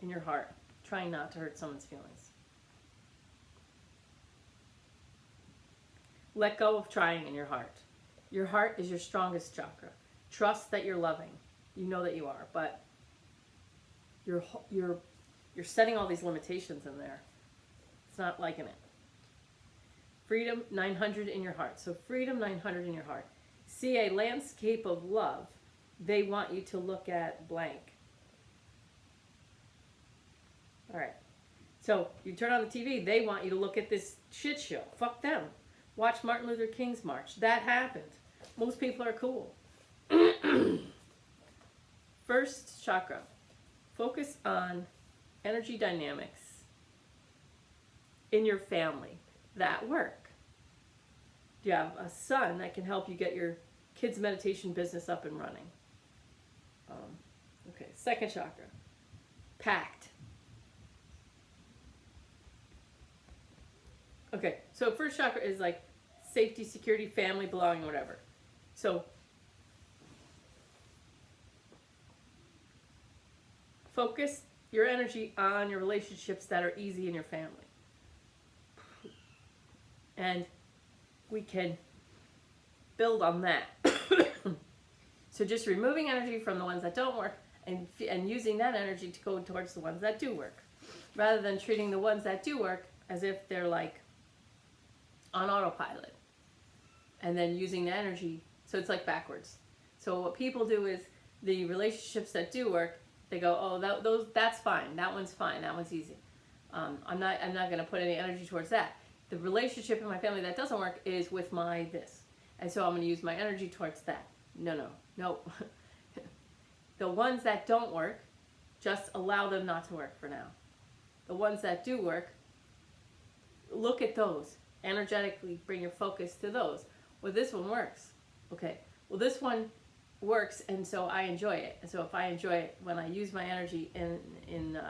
in your heart, trying not to hurt someone's feelings. Let go of trying in your heart. Your heart is your strongest chakra. Trust that you're loving. You know that you are, but you're setting all these limitations in there. It's not liking it. Freedom 900 in your heart. So freedom 900 in your heart. See a landscape of love. They want you to look at blank. All right. So you turn on the TV. They want you to look at this shit show. Fuck them. Watch Martin Luther King's march. That happened. Most people are cool. First chakra. Focus on energy dynamics in your family that work. Do you have a son that can help you get your kids' meditation business up and running? Okay, second chakra. Pact. Okay, so first chakra is like safety, security, family, belonging, whatever. So focus your energy on your relationships that are easy in your family. And we can build on that. So just removing energy from the ones that don't work and using that energy to go towards the ones that do work. Rather than treating the ones that do work as if they're like on autopilot. And then using the energy, so it's like backwards. So what people do is the relationships that do work, they go, oh, that's fine. That one's fine. That one's easy. I'm not going to put any energy towards that. The relationship in my family that doesn't work is with my this. And so I'm going to use my energy towards that. No. The ones that don't work, just allow them not to work for now. The ones that do work, look at those. Energetically bring your focus to those. Well, this one works. Okay. Well, this one works, and so I enjoy it. And so if I enjoy it, when I use my energy in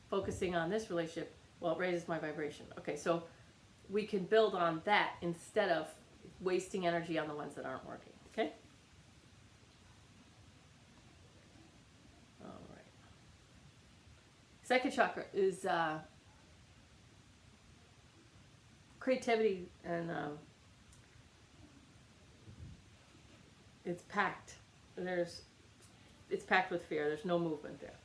focusing on this relationship, well, it raises my vibration. Okay, so we can build on that instead of wasting energy on the ones that aren't working. Okay? All right. Second chakra is creativity, and it's packed. It's packed with fear. There's no movement there.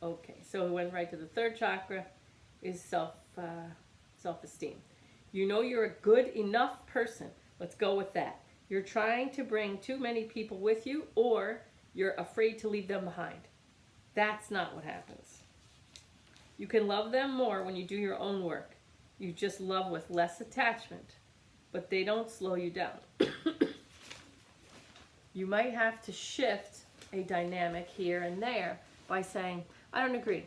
Okay, so we went right to the third chakra, is self-esteem. You know you're a good enough person. Let's go with that. You're trying to bring too many people with you, or you're afraid to leave them behind. That's not what happens. You can love them more when you do your own work. You just love with less attachment, but they don't slow you down. You might have to shift a dynamic here and there by saying, I don't agree.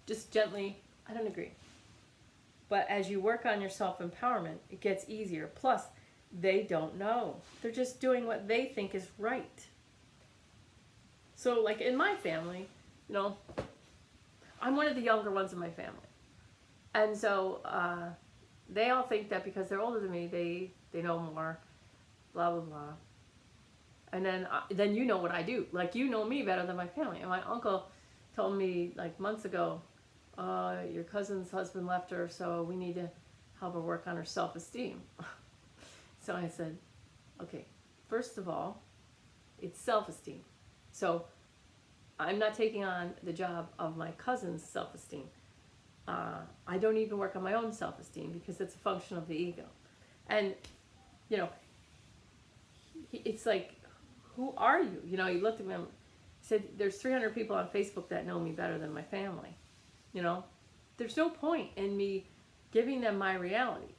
Just gently, I don't agree. But as you work on your self-empowerment, it gets easier. Plus, they don't know. They're just doing what they think is right. So like in my family, you know, I'm one of the younger ones in my family. And so they all think that because they're older than me, they know more, blah, blah, blah. And then you know what I do. Like, you know me better than my family. And my uncle told me like months ago, your cousin's husband left her, so we need to help her work on her self-esteem. So I said, okay, first of all, it's self-esteem. So I'm not taking on the job of my cousin's self-esteem. I don't even work on my own self-esteem because it's a function of the ego. And, you know, it's like, who are you? You know, he looked at me and said, there's 300 people on Facebook that know me better than my family. You know, there's no point in me giving them my reality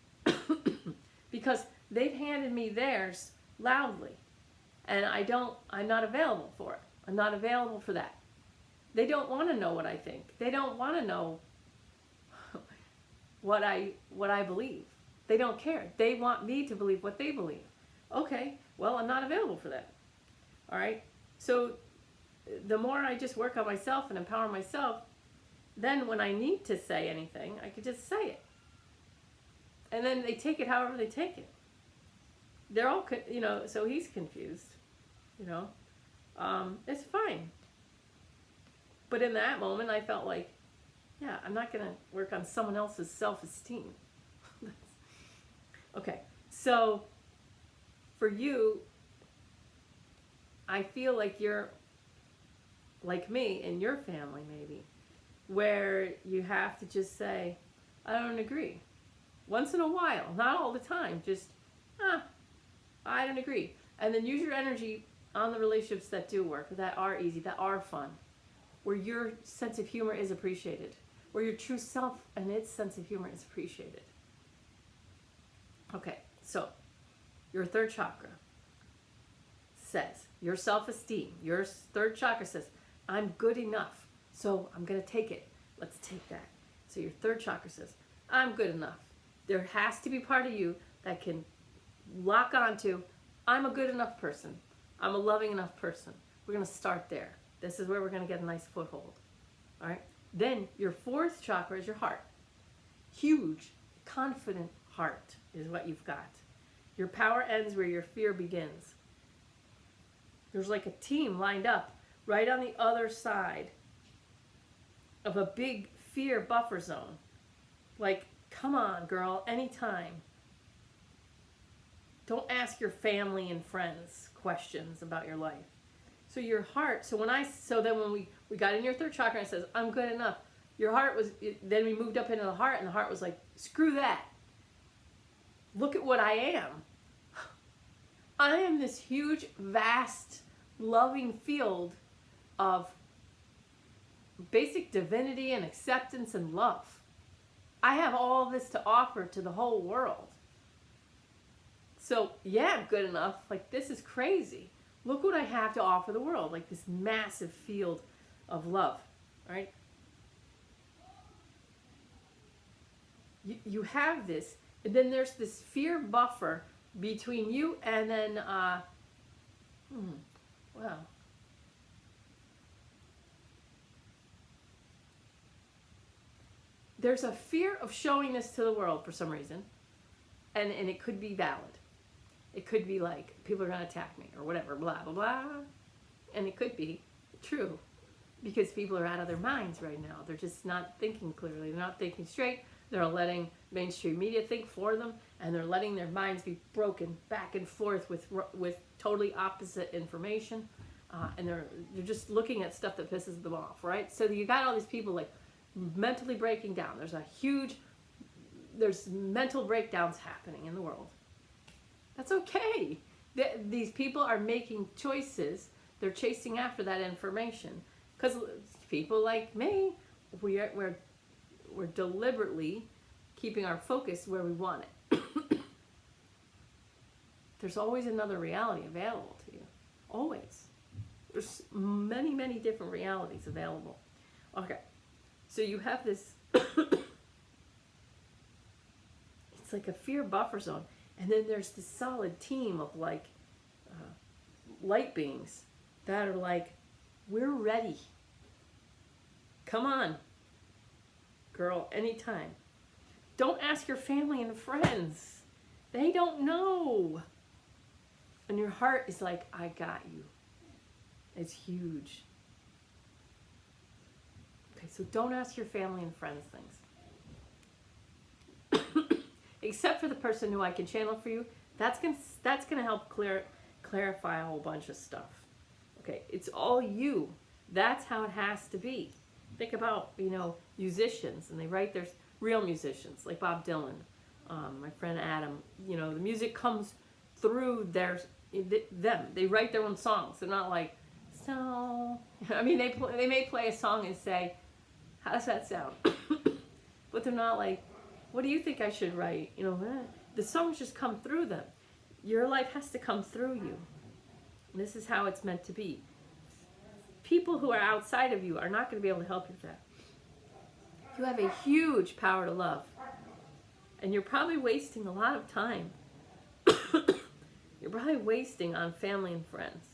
because they've handed me theirs loudly, and I'm not available for it. I'm not available for that. They don't want to know what I think. They don't want to know what I believe. They don't care. They want me to believe what they believe. Okay, well, I'm not available for that. All right? So the more I just work on myself and empower myself, then when I need to say anything, I could just say it. And then they take it however they take it. They're all, you know, so he's confused, you know. It's fine. But in that moment, I felt like, yeah, I'm not going to work on someone else's self-esteem. Okay, so for you, I feel like you're like me in your family maybe, where you have to just say, I don't agree. Once in a while, not all the time, just, I don't agree. And then use your energy on the relationships that do work, that are easy, that are fun, where your sense of humor is appreciated, where your true self and its sense of humor is appreciated. Okay, so your third chakra says, your self-esteem, your third chakra says, I'm good enough, so I'm going to take it. Let's take that. So your third chakra says, I'm good enough. There has to be part of you that can lock onto, I'm a good enough person. I'm a loving enough person. We're going to start there. This is where we're going to get a nice foothold. All right? Then your fourth chakra is your heart. Huge, confident heart is what you've got. Your power ends where your fear begins. There's like a team lined up right on the other side of a big fear buffer zone. Like, come on, girl, anytime. Don't ask your family and friends questions about your life. So your heart, so then when we got in your third chakra and it says, I'm good enough, your heart was, then we moved up into the heart and the heart was like, screw that. Look at what I am. I am this huge, vast, loving field of basic divinity and acceptance and love. I have all this to offer to the whole world. So yeah, I'm good enough. Like, this is crazy. Look what I have to offer the world. Like this massive field of love. All right? you have this, and then there's this fear buffer between you and then, well, there's a fear of showing this to the world for some reason, and it could be valid. It could be like, people are going to attack me, or whatever, blah, blah, blah. And it could be true, because people are out of their minds right now. They're just not thinking clearly. They're not thinking straight. They're letting mainstream media think for them, and they're letting their minds be broken back and forth with totally opposite information. And they're just looking at stuff that pisses them off, right? So you got all these people like mentally breaking down. There's mental breakdowns happening in the world. That's okay. These people are making choices. They're chasing after that information. Because people like me, we're deliberately keeping our focus where we want it. There's always another reality available to you. Always. There's many, many different realities available. Okay. So you have this, it's like a fear buffer zone. And then there's this solid team of like light beings that are like, we're ready. Come on, girl, anytime. Don't ask your family and friends. They don't know. And your heart is like, I got you. It's huge. Okay, so don't ask your family and friends things. Except for the person who I can channel for you. That's gonna help clarify a whole bunch of stuff. Okay, it's all you. That's how it has to be. Think about, musicians, and they write, there's real musicians like Bob Dylan, my friend Adam. The music comes through them. They write their own songs. They're not like, so. I mean, they may play a song and say, how does that sound? But they're not like, what do you think I should write? The songs just come through them. Your life has to come through you. This is how it's meant to be. People who are outside of you are not going to be able to help you with that. You have a huge power to love. And you're probably wasting a lot of time. You're probably wasting on family and friends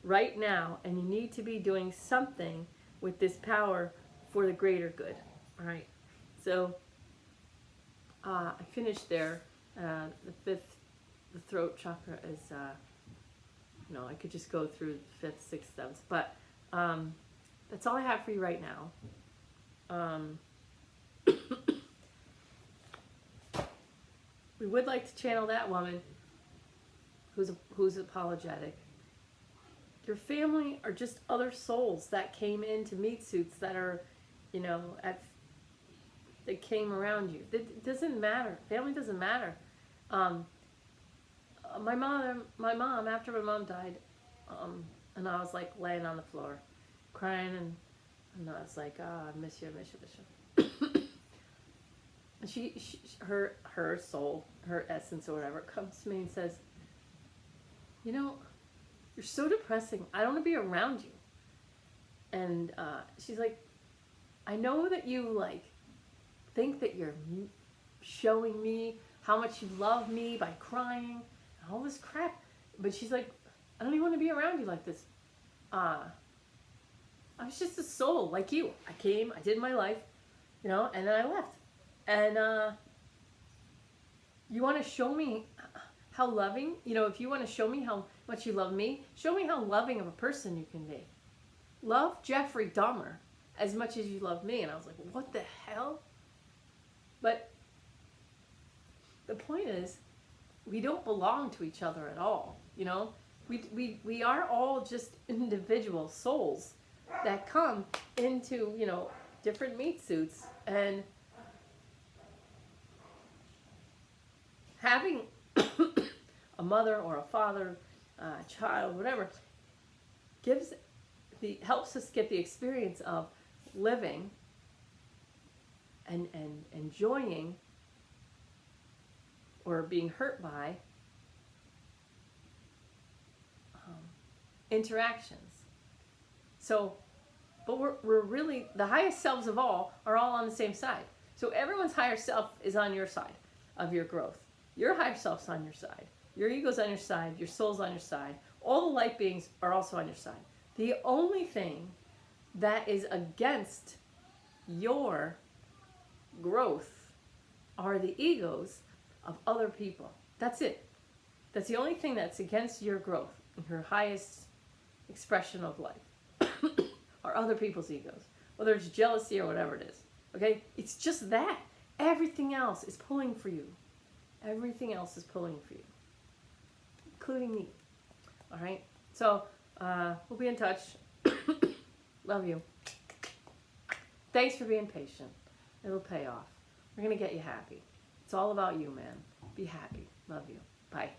right now. And you need to be doing something with this power for the greater good. All right. So I finished there. The throat chakra is, I could just go through the 5th, 6th, 7th. But that's all I have for you right now. We would like to channel that woman who's apologetic. Your family are just other souls that came into meat suits that are, that came around you. It doesn't matter. Family doesn't matter. My mom, after my mom died, and I was like laying on the floor, crying, and I was like, I miss you. And her soul, her essence or whatever, comes to me and says, you're so depressing. I don't want to be around you. And she's like, I know that you think that you're showing me how much you love me by crying and all this crap. But she's like, I don't even want to be around you like this. I was just a soul like you. I came, I did my life, and then I left. And you want to show me how loving, if you want to show me how much you love me, show me how loving of a person you can be. Love Jeffrey Dahmer as much as you love me. And I was like, what the hell? But the point is, we don't belong to each other at all, We are all just individual souls that come into, different meat suits, and having a mother or a father, a child, whatever, helps us get the experience of living and enjoying or being hurt by interactions. So, but we're really, the highest selves of all are all on the same side. So So everyone's higher self is on your side of your growth. Your higher self's on your side. Your ego's on your side. Your soul's on your side. All the light beings are also on your side. The only thing that is against your growth are the egos of other people. That's it. That's the only thing that's against your growth, your highest expression of life, are other people's egos, whether it's jealousy or whatever it is. Okay? It's just that. Everything else is pulling for you. Everything else is pulling for you, including me. All right? So, we'll be in touch. Love you. Thanks for being patient. It'll pay off. We're going to get you happy. It's all about you, man. Be happy. Love you. Bye.